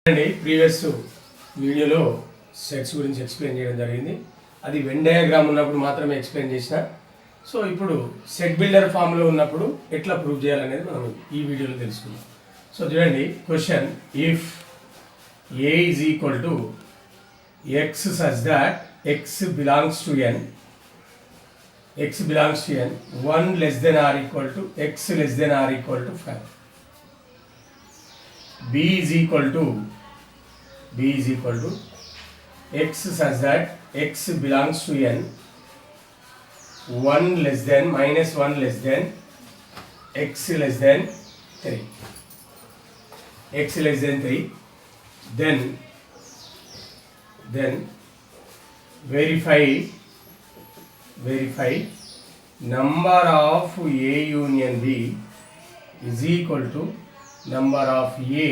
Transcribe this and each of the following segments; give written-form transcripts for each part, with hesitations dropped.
Previous వీడియోలో sets గురించి explain చేయడం జరిగింది. అది వెన్ డయాగ్రామ్ ఉన్నప్పుడు మాత్రమే ఎక్స్ప్లెయిన్ చేసిన. సో ఇప్పుడు సెట్ బిల్డర్ ఫామ్లో ఉన్నప్పుడు ఎట్లా ప్రూవ్ చేయాలనేది మనం ఈ వీడియోలో తెలుసుకుందాం. సో చూడండి, question if A is equal to x such that x belongs to N, x belongs to n, 1 less than or equal to x less than or equal to 5. b is equal to x such that x belongs to n, 1 less than minus 1 less than x less than 3, x less than 3. Then verify number of A union B is equal to number of A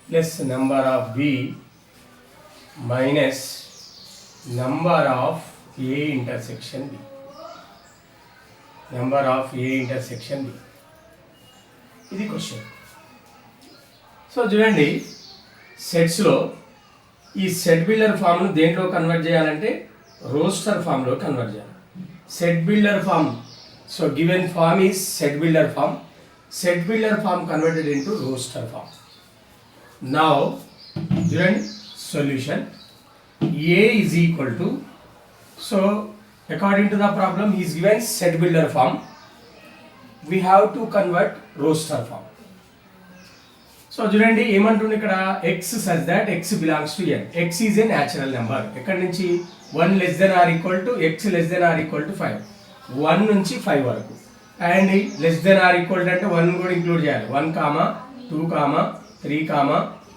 plus number of B minus number of A intersection B. Number of A intersection B. ఇది question. So చూడండి, సెట్స్లో ఈ set builder ఫామ్ను దేంట్లో convert చేయాలంటే roster ఫామ్లో convert చేయాలి. Set builder form, so given form is set builder form. Set builder form converted into roster form. Now చూడండి, solution A is equal to, so according to the problem is given set builder form, we have to convert roster form. So చూడండి ఏమంటుంది ఇక్కడ, x such that x belongs to N. X is a natural number. ఎక్కడి నుంచి 1 less than or equal to x less than or equal to 5, 1 నుంచి 5 వరకు. And less than or equal అంటే 1 కూడా include చేయాలి. 1, 2, 3,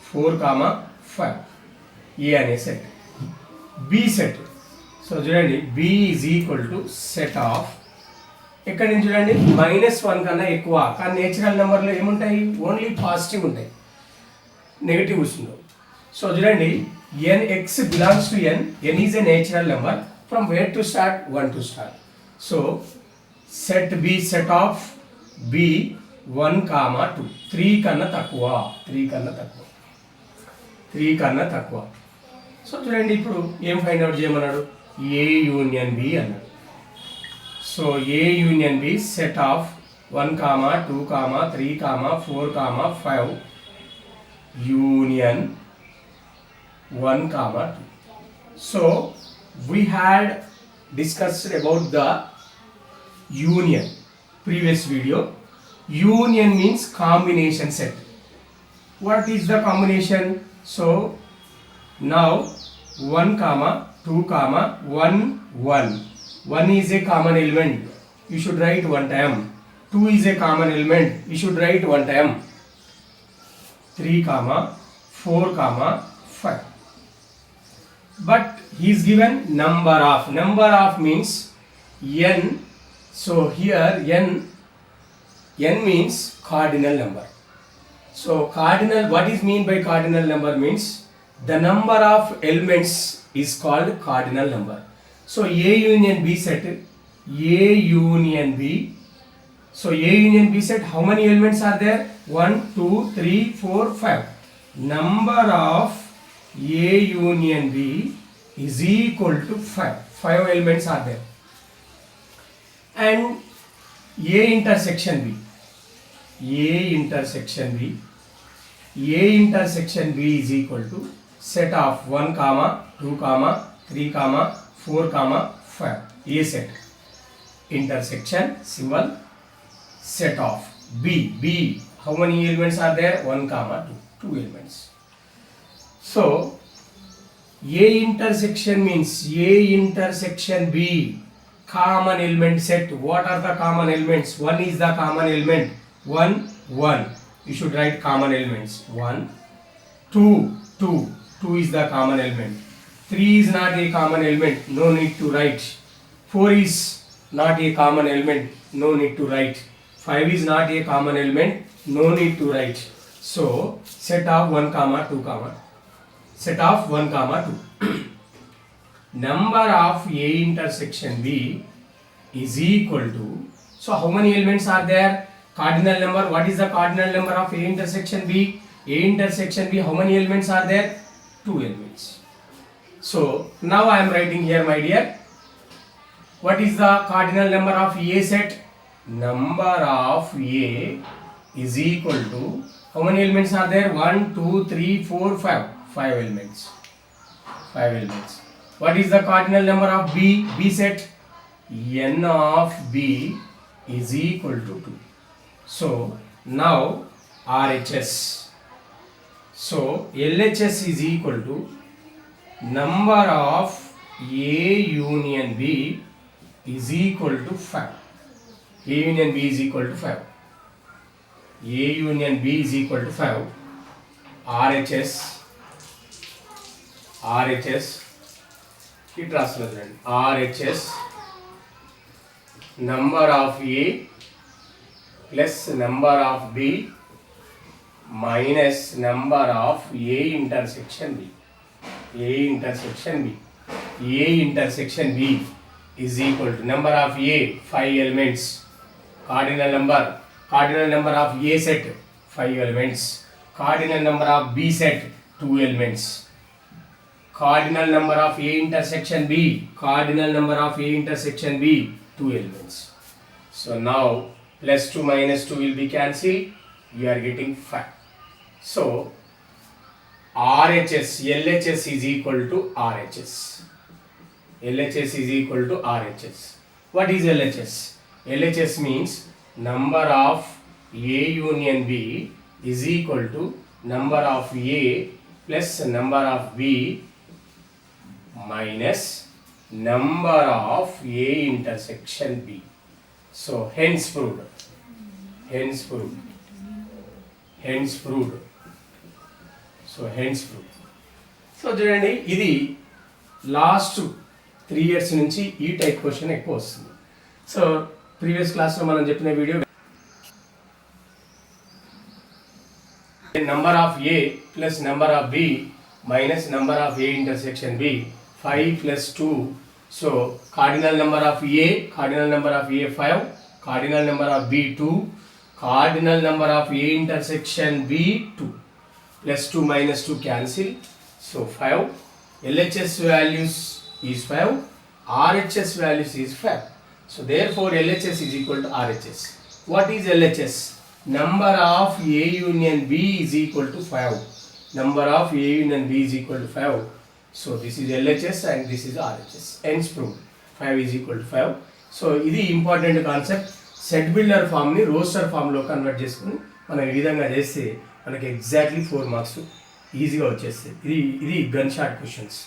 4, 5 ఏ అనే సెట్. బి సెట్, సో చూడండి B is equal to set of, ఎక్కడి నుంచి చూడండి -1 కన్నా ఎక్కువ. కానీ నేచురల్ నెంబర్లో ఏముంటాయి, ఓన్లీ పాజిటివ్ ఉంటాయి, నెగిటివ్ ఉండవు. సో చూడండి, n x belongs to n, n is a natural number. From where to start? 1 to start. So set B, set of B 1, 2, 3 కన్నా తక్కువ. సో చూడండి, ఇప్పుడు ఏం ఫైండ్ అవుట్ చేయమన్నాడు, ఏ యూనియన్ బి అన్నాడు. So A union B set of 1, 2, 3, 4, 5 union 1, 2. So we had discussed about the union previous video. Union means combination set. What is the combination? So now 1, 2, 1, 1. 1 is a common element, you should write 1 time. 2 is a common element, you should write 1 time. 3, 4, 5. But he is given number of means n. So here n means cardinal number. So cardinal, what is mean by cardinal number means the number of elements is called cardinal number. So A union B set, A union B. So A union B set, how many elements are there? 1, 2, 3, 4, 5. Number of A union B is equal to 5. 5 elements are there. And A intersection B. A intersection B is equal to set of 1, 2, 3, 4, 5. A set. Intersection symbol set of B. B. How many elements are there? 1, 2 elements. So A intersection means A intersection B, common element set. What are the common elements? 1 is the common element. 1, 1. You should write common elements. 1, 2, 2 is the common element. 3 is not a common element, no need to write. 4 is not a common element, no need to write. 5 is not a common element, no need to write. So set of 1, 2, set of 1, 2. Number of A intersection B is equal to, so how many elements are there? Cardinal number. What is the cardinal number of A intersection B? A intersection B, how many elements are there? 2 elements. So now I am writing here, my dear, what is the cardinal number of A set? Number of A is equal to, how many elements are there? 1, 2, 3, 4, 5. 5 elements. 5 elements. What is the cardinal number of B? B set? N of B is equal to 2. So now RHS. So LHS is equal to number of A union B is equal to 5. A union B is equal to 5. A union B is equal to 5. RHS it translates RHS number of A plus number of B minus number of A intersection B. A intersection B. A intersection B is equal to number of A 5 elements. Cardinal number of A set 5 elements. Cardinal number of B set 2 elements. Cardinal number of A intersection B. Cardinal number of A intersection B 2 elements. So now plus 2 minus 2 will be cancelled. We are getting 5. So LHS is equal to RHS. LHS is equal to RHS. What is LHS? LHS means number of A union B is equal to number of A plus number of B minus number of A intersection B. So hence proved. So చూడండి, ఇది last 3 years నుంచి ఈ type question ఎక్కువ వస్తుంది. So previous క్లాస్లో మనం చెప్పిన video number of A plus number of B minus number of A intersection B 5 plus 2. So cardinal number of A 5, cardinal number of B 2, cardinal number of A intersection B 2. Plus 2 minus 2 cancel. So 5. LHS values is 5. RHS values is 5. So therefore LHS is equal to RHS. What is LHS? Number of A union B is equal to 5. Number of A union B is equal to 5. So this is LHS and this is RHS. Hence proved. 5 is equal to 5. So ఇది important concept. Set builder ఫామ్ని roster ఫామ్లో convert చేసుకుని మనం ఈ విధంగా చేస్తే మనకి exactly 4 marks ఈజీగా వచ్చేస్తాయి. ఇది గన్ షాట్ క్వశ్చన్స్.